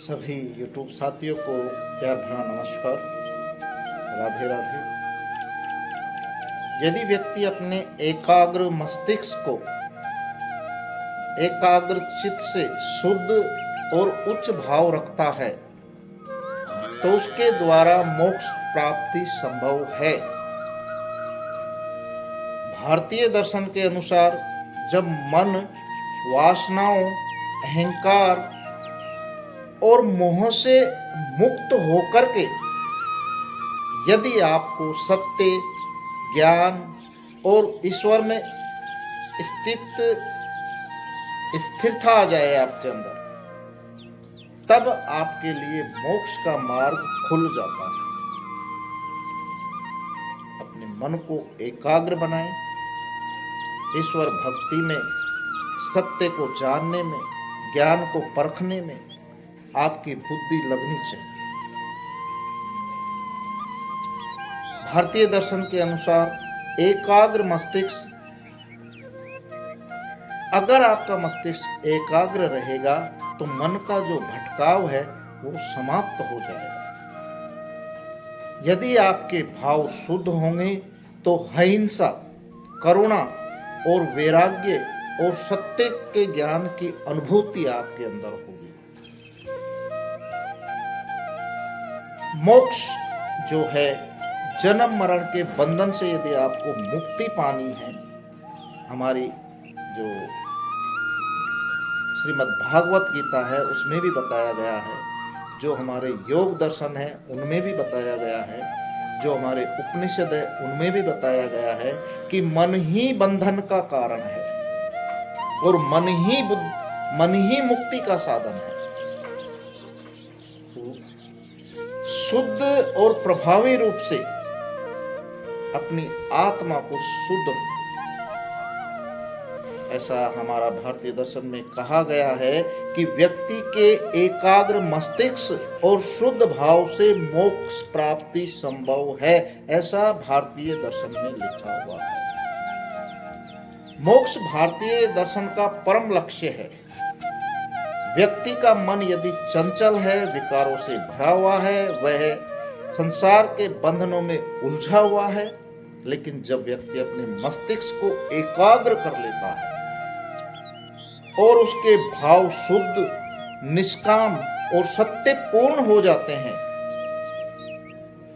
सभी यूट्यूब साथियों को प्यार भरा नमस्कार, राधे राधे। यदि व्यक्ति अपने एकाग्र मस्तिष्क को एकाग्र चित्त से शुद्ध और उच्च भाव रखता है तो उसके द्वारा मोक्ष प्राप्ति संभव है। भारतीय दर्शन के अनुसार जब मन वासनाओं, अहंकार और मोह से मुक्त होकर के यदि आपको सत्य, ज्ञान और ईश्वर में स्थिरता आ जाए आपके अंदर, तब आपके लिए मोक्ष का मार्ग खुल जाता है। अपने मन को एकाग्र बनाएं, ईश्वर भक्ति में, सत्य को जानने में, ज्ञान को परखने में आपकी बुद्धि लगनी चाहिए। भारतीय दर्शन के अनुसार एकाग्र मस्तिष्क, अगर आपका मस्तिष्क एकाग्र रहेगा तो मन का जो भटकाव है वो समाप्त हो जाएगा। यदि आपके भाव शुद्ध होंगे तो अहिंसा, करुणा और वैराग्य और सत्य के ज्ञान की अनुभूति आपके अंदर होगी। मोक्ष जो है, जन्म मरण के बंधन से यदि आपको मुक्ति पानी है, हमारी जो श्रीमद् भागवत गीता है उसमें भी बताया गया है, जो हमारे योग दर्शन है उनमें भी बताया गया है, जो हमारे उपनिषद है उनमें भी बताया गया है कि मन ही बंधन का कारण है और मन ही मुक्ति का साधन है। शुद्ध और प्रभावी रूप से अपनी आत्मा को शुद्ध, ऐसा हमारा भारतीय दर्शन में कहा गया है कि व्यक्ति के एकाग्र मस्तिष्क और शुद्ध भाव से मोक्ष प्राप्ति संभव है, ऐसा भारतीय दर्शन में लिखा हुआ है। मोक्ष भारतीय दर्शन का परम लक्ष्य है। व्यक्ति का मन यदि चंचल है, विकारों से भरा हुआ है, वह संसार के बंधनों में उलझा हुआ है, लेकिन जब व्यक्ति अपने मस्तिष्क को एकाग्र कर लेता है और उसके भाव शुद्ध, निष्काम और सत्यपूर्ण हो जाते हैं,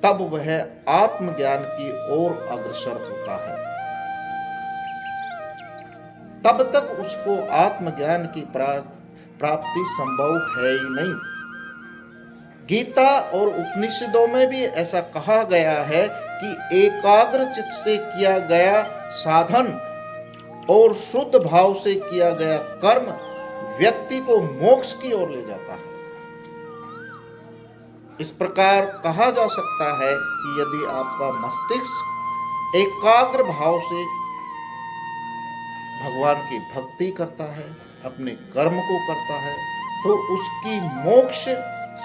तब वह आत्मज्ञान की ओर अग्रसर होता है। तब तक उसको आत्मज्ञान की प्राप्ति संभव है ही नहीं। गीता और उपनिषदों में भी ऐसा कहा गया है कि एकाग्र चित्त से किया गया साधन और शुद्ध भाव से किया गया कर्म व्यक्ति को मोक्ष की ओर ले जाता है। इस प्रकार कहा जा सकता है कि यदि आपका मस्तिष्क एकाग्र भाव से भगवान की भक्ति करता है, अपने कर्म को करता है, तो उसकी मोक्ष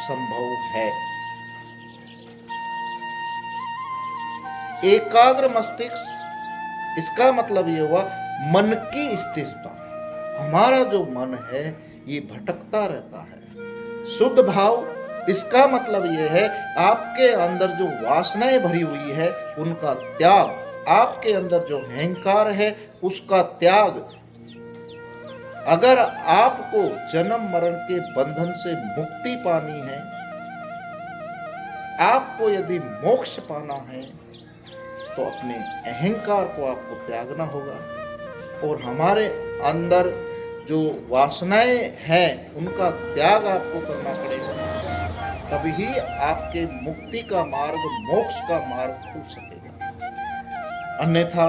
संभव है। एकाग्र मस्तिष्क, इसका मतलब ये हुआ मन की स्थिरता। हमारा जो मन है ये भटकता रहता है। शुद्ध भाव, इसका मतलब ये है आपके अंदर जो वासनाएं भरी हुई है उनका त्याग, आपके अंदर जो अहंकार है उसका त्याग। अगर आपको जन्म मरण के बंधन से मुक्ति पानी है, आपको यदि मोक्ष पाना है, तो अपने अहंकार को आपको त्यागना होगा और हमारे अंदर जो वासनाएं हैं उनका त्याग आपको करना पड़ेगा। तभी आपके मुक्ति का मार्ग, मोक्ष का मार्ग खुल सकेगा। अन्यथा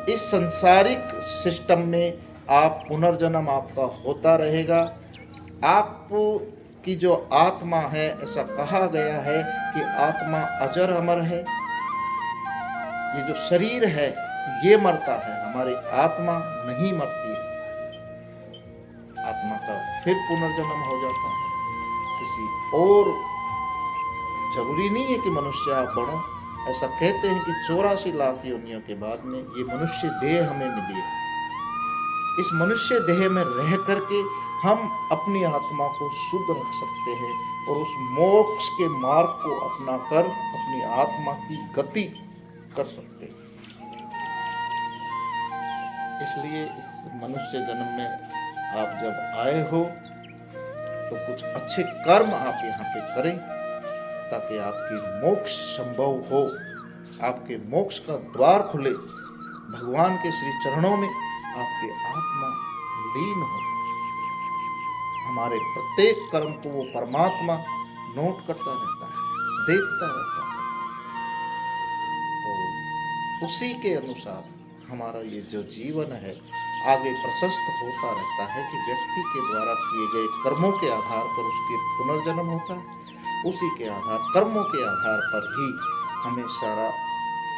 इस संसारिक सिस्टम में आप पुनर्जन्म आपका होता रहेगा। आपकी जो आत्मा है, ऐसा कहा गया है कि आत्मा अजर अमर है। ये जो शरीर है ये मरता है, हमारी आत्मा नहीं मरती है। आत्मा का फिर पुनर्जन्म हो जाता है। किसी और, जरूरी नहीं है कि मनुष्य आप बनो। ऐसा कहते हैं कि 84 लाख योनियों के बाद में ये मनुष्य देह हमें मिली है। इस मनुष्य देह में रह करके हम अपनी आत्मा को शुद्ध रख सकते हैं और उस मोक्ष के मार्ग को अपनाकर अपनी आत्मा की गति कर सकते हैं। इसलिए इस मनुष्य जन्म में आप जब आए हो तो कुछ अच्छे कर्म आप यहाँ पे करें ताकि आपकी मोक्ष संभव हो, आपके मोक्ष का द्वार खुले, भगवान के श्री चरणों में आपकी आत्मा लीन हो। हमारे प्रत्येक कर्म को वो परमात्मा नोट करता रहता है, देखता रहता है। तो उसी के अनुसार हमारा ये जो जीवन है आगे प्रशस्त होता रहता है कि व्यक्ति के द्वारा किए गए कर्मों के आधार पर उसके पुनर्जन्म होता है, उसी के आधार कर्मों के आधार पर ही हमें सारा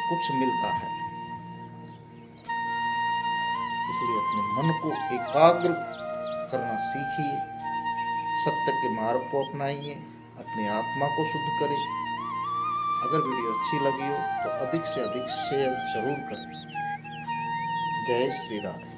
कुछ मिलता है। इसलिए अपने मन को एकाग्र करना सीखिए, सत्य के मार्ग को अपनाइए, अपनी आत्मा को शुद्ध करें। अगर वीडियो अच्छी लगी हो तो अधिक से अधिक शेयर जरूर करें। जय श्री राधे।